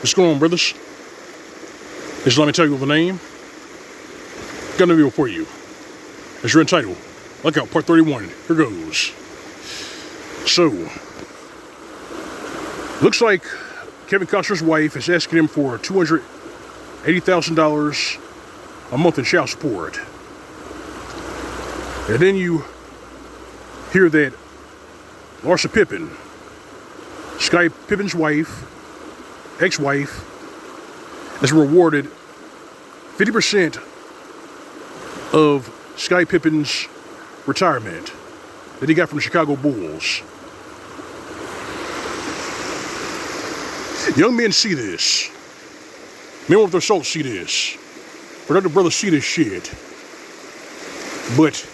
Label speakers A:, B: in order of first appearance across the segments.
A: What's going on, brothers? Just let me tell you the name. Got a video for you. As you're entitled. Look out, part 31. Here goes. So, looks like Kevin Costner's wife is asking him for $280,000 a month in child support. And then you hear that Larsa Pippen, Sky Pippen's wife, ex-wife, has rewarded 50% of Sky Pippen's retirement that he got from the Chicago Bulls. Young men see this. Men with their salt see this. Productive brothers see this shit. But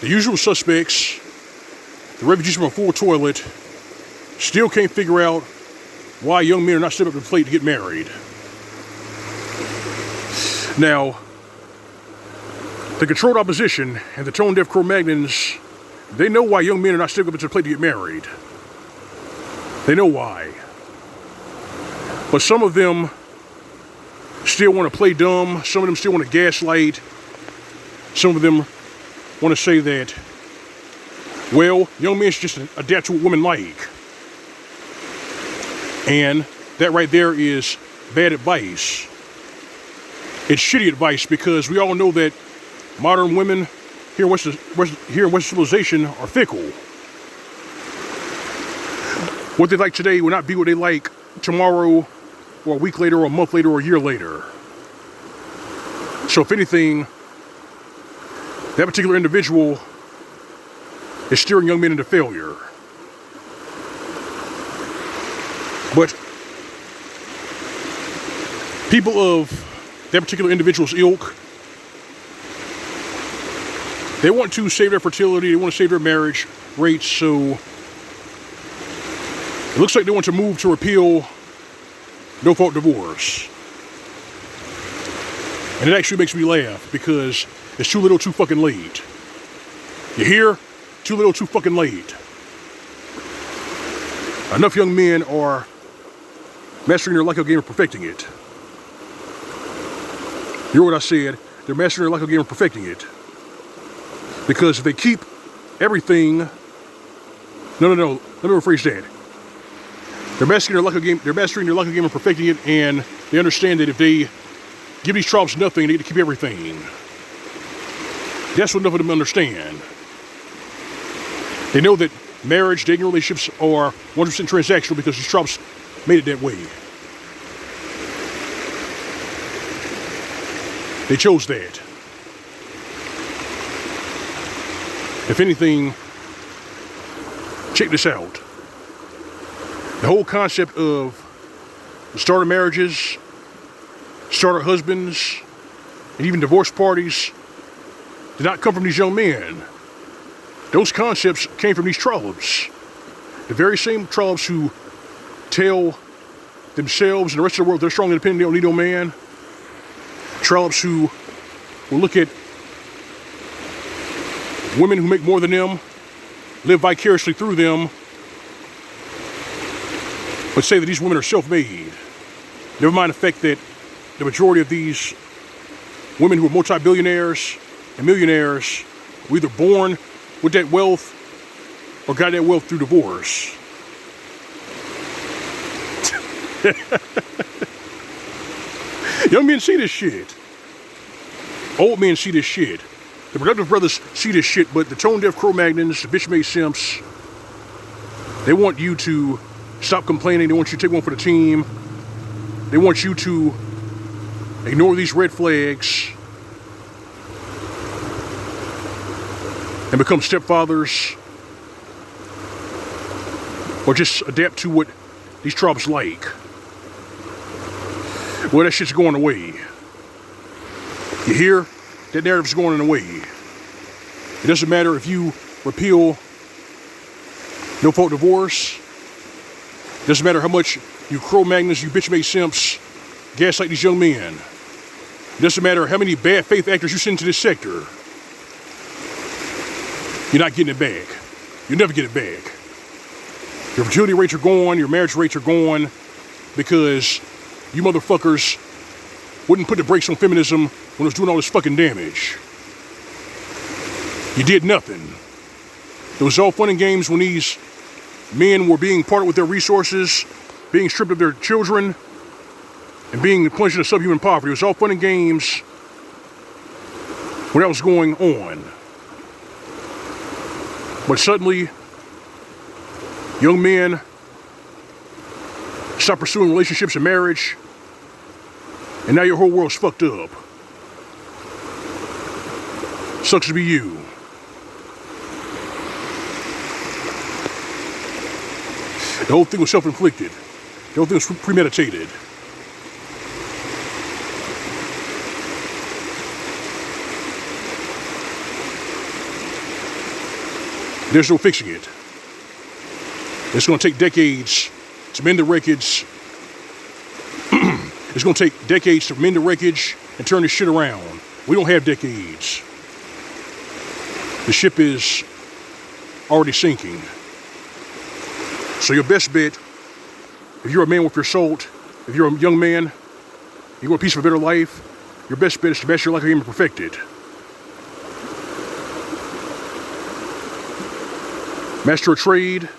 A: the usual suspects, the refugees from a full toilet, still can't figure out why young men are not stepping up to the plate to get married. Now, the controlled opposition and the tone-deaf Cro-Magnons, they know why young men are not stepping up to the plate to get married. They know why. But some of them still want to play dumb. Some of them still want to gaslight. Some of them want to say that, well, young men should just adapt to what women like. And that right there is bad advice. It's shitty advice because we all know that modern women here in Western civilization are fickle. What they like today will not be what they like tomorrow, or a week later, or a month later, or a year later. So if anything, that particular individual is steering young men into failure. But people of that particular individual's ilk, they want to save their fertility, they want to save their marriage rates, so it looks like they want to move to repeal no-fault divorce. And it actually makes me laugh because it's too little too fucking late. You hear? Too little too fucking late. Enough young men are mastering their L.O.M game and perfecting it. You hear what I said? They're mastering their L.O.M game and perfecting it. Because if they keep everything... No. Let me rephrase that. They're mastering their L.O.M game and perfecting it, and they understand that if they give these tribes nothing, they get to keep everything. That's what enough of them understand. They know that marriage, dating relationships are 100% transactional because these tribes made it that way. They chose that. If anything, check this out. The whole concept of starter marriages, starter husbands, and even divorce parties did not come from these young men. Those concepts came from these trollops. The very same trollops who tell themselves and the rest of the world they're strong and independent, they don't need no man. Trollops who will look at women who make more than them, live vicariously through them, but say that these women are self-made. Never mind the fact that the majority of these women who are multi-billionaires and millionaires were either born with that wealth or got that wealth through divorce. Young men see this shit. Old men see this shit. The productive brothers see this shit, but the tone-deaf Cro-Magnons, the bitch-made simps, they want you to stop complaining. They want you to take one for the team. They want you to ignore these red flags and become stepfathers, or just adapt to what these tribes like. Well, that shit's going away. You hear? That narrative's going away. It doesn't matter if you repeal no-fault divorce. It doesn't matter how much you Cro-Magnons, you bitch-made simps, gaslight these young men. It doesn't matter how many bad faith actors you send to this sector. You're not getting it back. You'll never get it back. Your fertility rates are gone, your marriage rates are gone, because you motherfuckers wouldn't put the brakes on feminism when it was doing all this fucking damage. You did nothing. It was all fun and games when these men were being parted with their resources, being stripped of their children, and being plunged into subhuman poverty. It was all fun and games when that was going on. But suddenly, young men stop pursuing relationships and marriage, and now your whole world's fucked up. Sucks to be you. The whole thing was self-inflicted. The whole thing was premeditated. There's no fixing it. It's going to take decades to mend the wreckage. It's going to take decades to mend the wreckage and turn this shit around. We don't have decades. The ship is already sinking. So your best bet, if you're a man with your soul, if you're a young man, you want a piece of a better life, your best bet is to master your life and perfect it. Master a trade,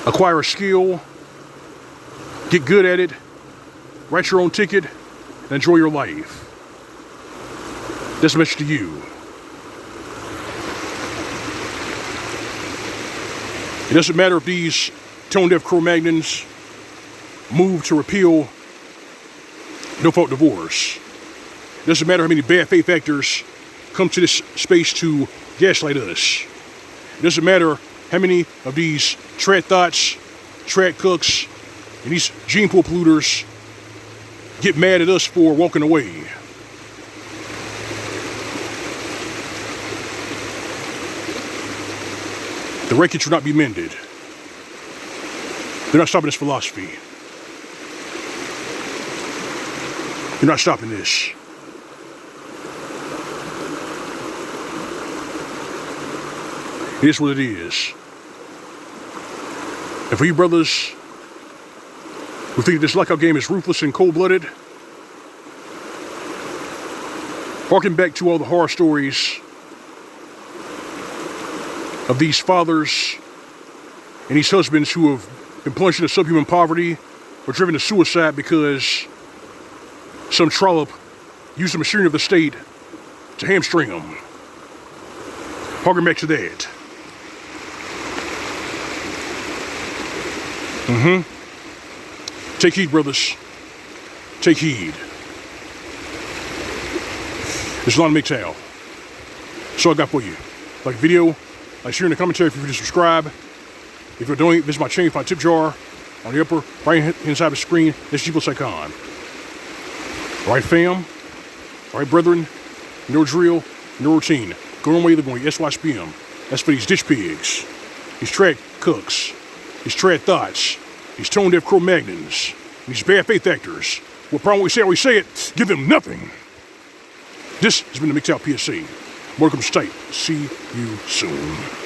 A: acquire a skill, get good at it, write your own ticket, and enjoy your life. That's a message to you. It doesn't matter if these tone-deaf Cro-Magnons move to repeal no-fault divorce. It doesn't matter how many bad faith actors come to this space to gaslight us. It doesn't matter how many of these trad thoughts, trad cooks, and these gene pool polluters get mad at us for walking away. The wreckage will not be mended. They're not stopping this philosophy. You're not stopping this. It is what it is. And for you brothers who think this lockout game is ruthless and cold-blooded, harken back to all the horror stories of these fathers and these husbands who have been plunged into subhuman poverty or driven to suicide because some trollop used the machinery of the state to hamstring them. Harken back to that. Take heed, brothers. Take heed. This is L.O.M. Mgtow. That's all I got for you. Like the video, like share in the commentary if you could subscribe. If you're doing it, visit my channel, find a tip jar on the upper right hand side of the screen. This is G+icon. Alright fam, alright brethren, no drill, no routine. Go on way, they're going SYSPM. That's for these ditch pigs, these trad cooks, these trad thoughts, these tone-deaf Cro-Magnons, these bad faith actors. What problem we say it, give them nothing. This has been the Mgtow PSA. More comes tight. See you soon.